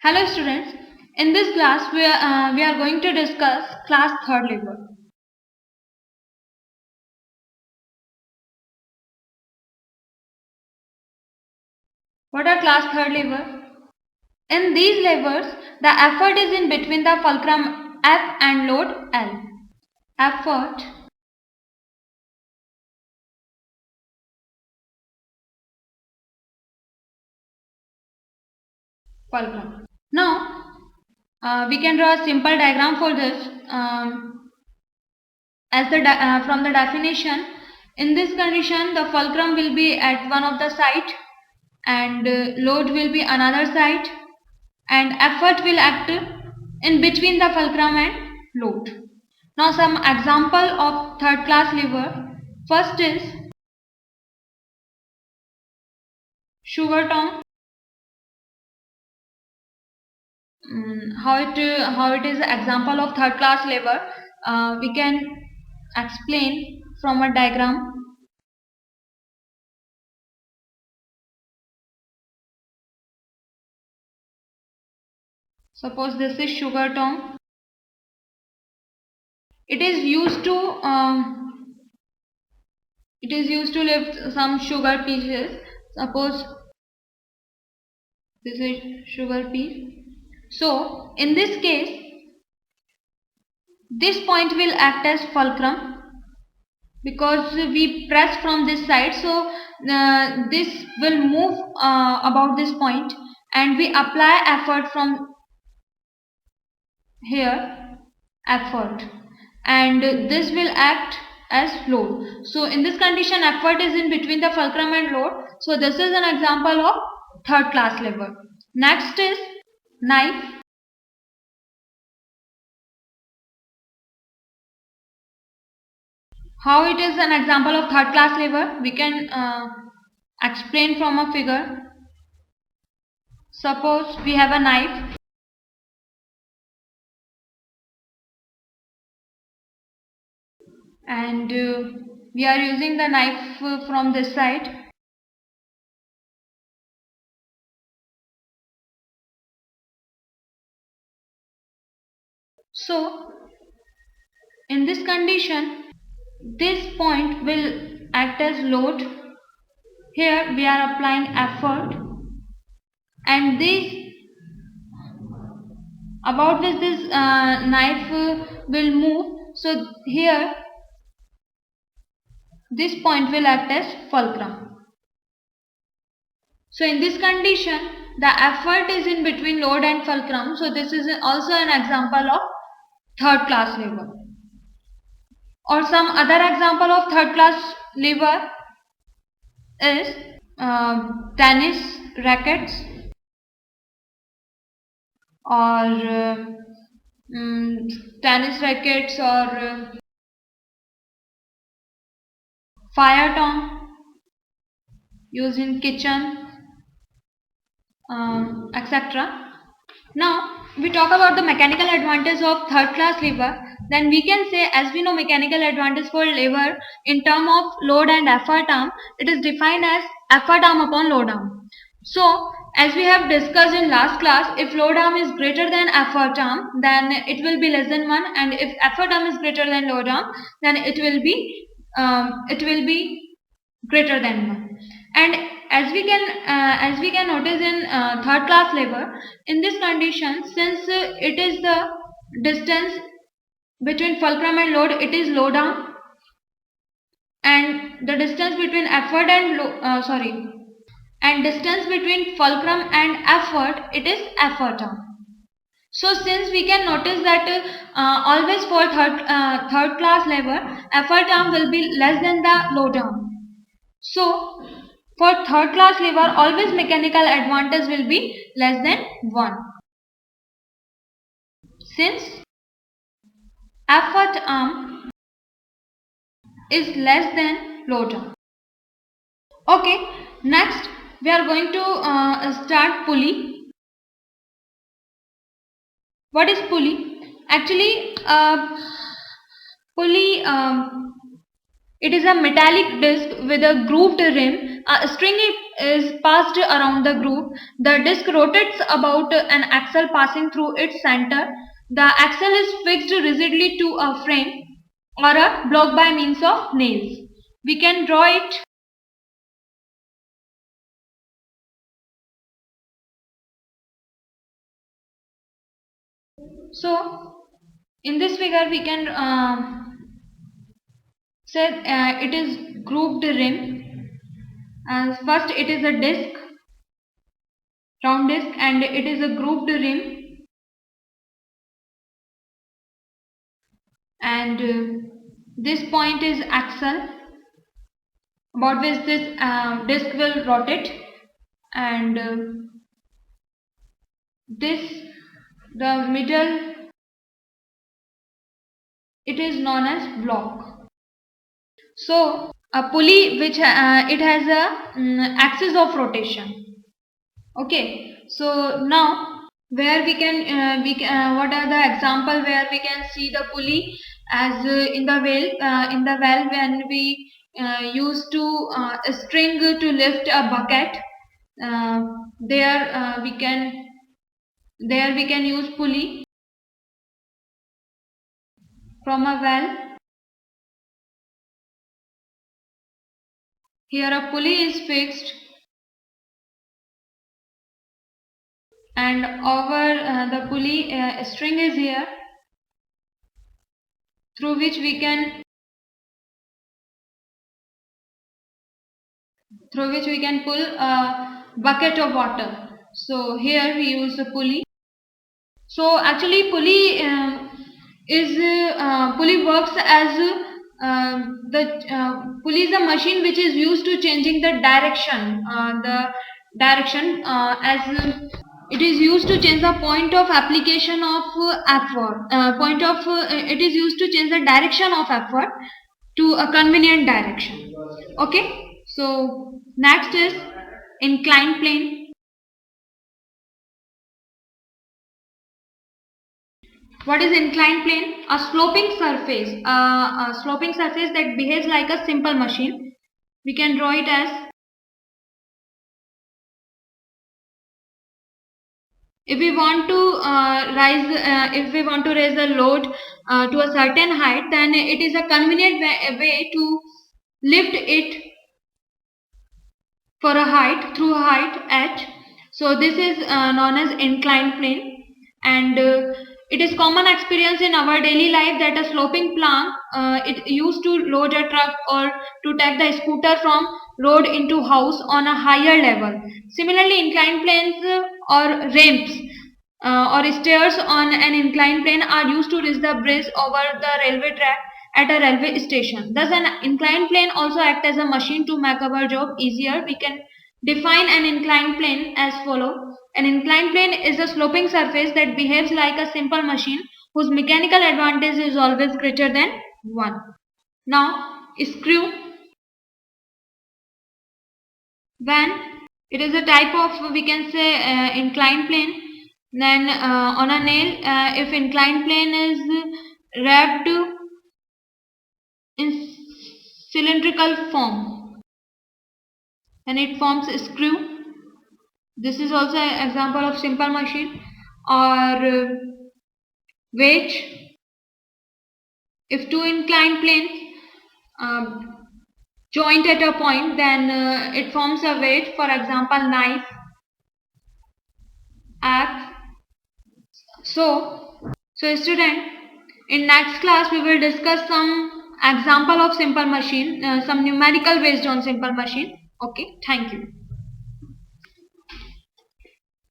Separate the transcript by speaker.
Speaker 1: Hello students, in this class we are going to discuss class 3rd lever. What are class 3rd lever? In these levers, the effort is in between the fulcrum F and load L. Effort fulcrum. Now we can draw a simple diagram for this. From the definition, in this condition the fulcrum will be at one of the side and load will be another side and effort will act in between the fulcrum and load. Now some example of third class lever. First is sugar tongue. How it is example of third class lever, we can explain from a diagram. Suppose this is sugar tongue. It is used to lift some sugar pieces. Suppose this is sugar piece. So in this case, this point will act as fulcrum because we press from this side, so this will move about this point and we apply effort from here, effort, and this will act as load. So in this condition effort is in between the fulcrum and load. So this is an example of third class lever. Next is knife. How it is an example of third class lever? We can explain from a figure. Suppose we have a knife and we are using the knife from this side. So in this condition this point will act as load. Here we are applying effort and this about which this knife will move. So here this point will act as fulcrum. So in this condition the effort is in between load and fulcrum. So this is also an example of third class lever. Or some other example of third class lever is tennis rackets or fire tongue used in kitchen, etc. Now we talk about the mechanical advantage of third class lever. Then we can say, as we know, mechanical advantage for lever in term of load and effort arm, it is defined as effort arm upon load arm. So as we have discussed in last class, if load arm is greater than effort arm, then it will be less than 1, and if effort arm is greater than load arm, then it will be greater than 1. And as we can notice in third class lever, in this condition, since it is the distance between fulcrum and load, it is load arm, and the distance between effort and distance between fulcrum and effort, it is effort arm. So since we can notice that always for third class lever, effort arm will be less than the load arm. So for third class lever, always mechanical advantage will be less than 1. Since effort arm is less than load arm. Okay, next we are going to start pulley. What is pulley? Actually, pulley, it is a metallic disc with a grooved rim a string is passed around the groove. The disc rotates about an axle passing through its center. The axle is fixed rigidly to a frame or a block by means of nails. We can draw it. So in this figure we can say it is grooved rim. First it is a disc, round disc, and it is a grooved rim, and this point is axle about which this disc will rotate, and this, the middle, it is known as block. So a pulley which it has a axis of rotation. Okay, so now where we can what are the example where we can see the pulley, as in the well when we use to a string to lift a bucket, uh, there we can use pulley from a well. Here a pulley is fixed, and over the pulley a string is here through which we can pull a bucket of water. So here we use the pulley. So actually pulley works as pulley is a machine which is used to changing the direction, as it is used to change the point of application of it is used to change the direction of upward to a convenient direction. Okay, so next is inclined plane. What is inclined plane? A sloping surface, that behaves like a simple machine. We can draw it as, if we want to raise a load to a certain height, then it is a convenient way to lift it for a height through a height h. So this is known as inclined plane, and it is common experience in our daily life that a sloping plank it used to load a truck or to take the scooter from road into house on a higher level. Similarly, inclined planes or ramps or stairs on an inclined plane are used to reach the bridge over the railway track at a railway station. Thus, an inclined plane also acts as a machine to make our job easier. We can define an inclined plane as follow. An inclined plane is a sloping surface that behaves like a simple machine whose mechanical advantage is always greater than 1. Now, screw. When it is a type of, we can say, inclined plane, then on a nail, if inclined plane is wrapped in cylindrical form and it forms a screw. This is also an example of simple machine. Or wedge, if two inclined planes joint at a point, then it forms a wedge. For example, knife, axe. So student, in next class we will discuss some example of simple machine, some numerical based on simple machine. Okay, thank you.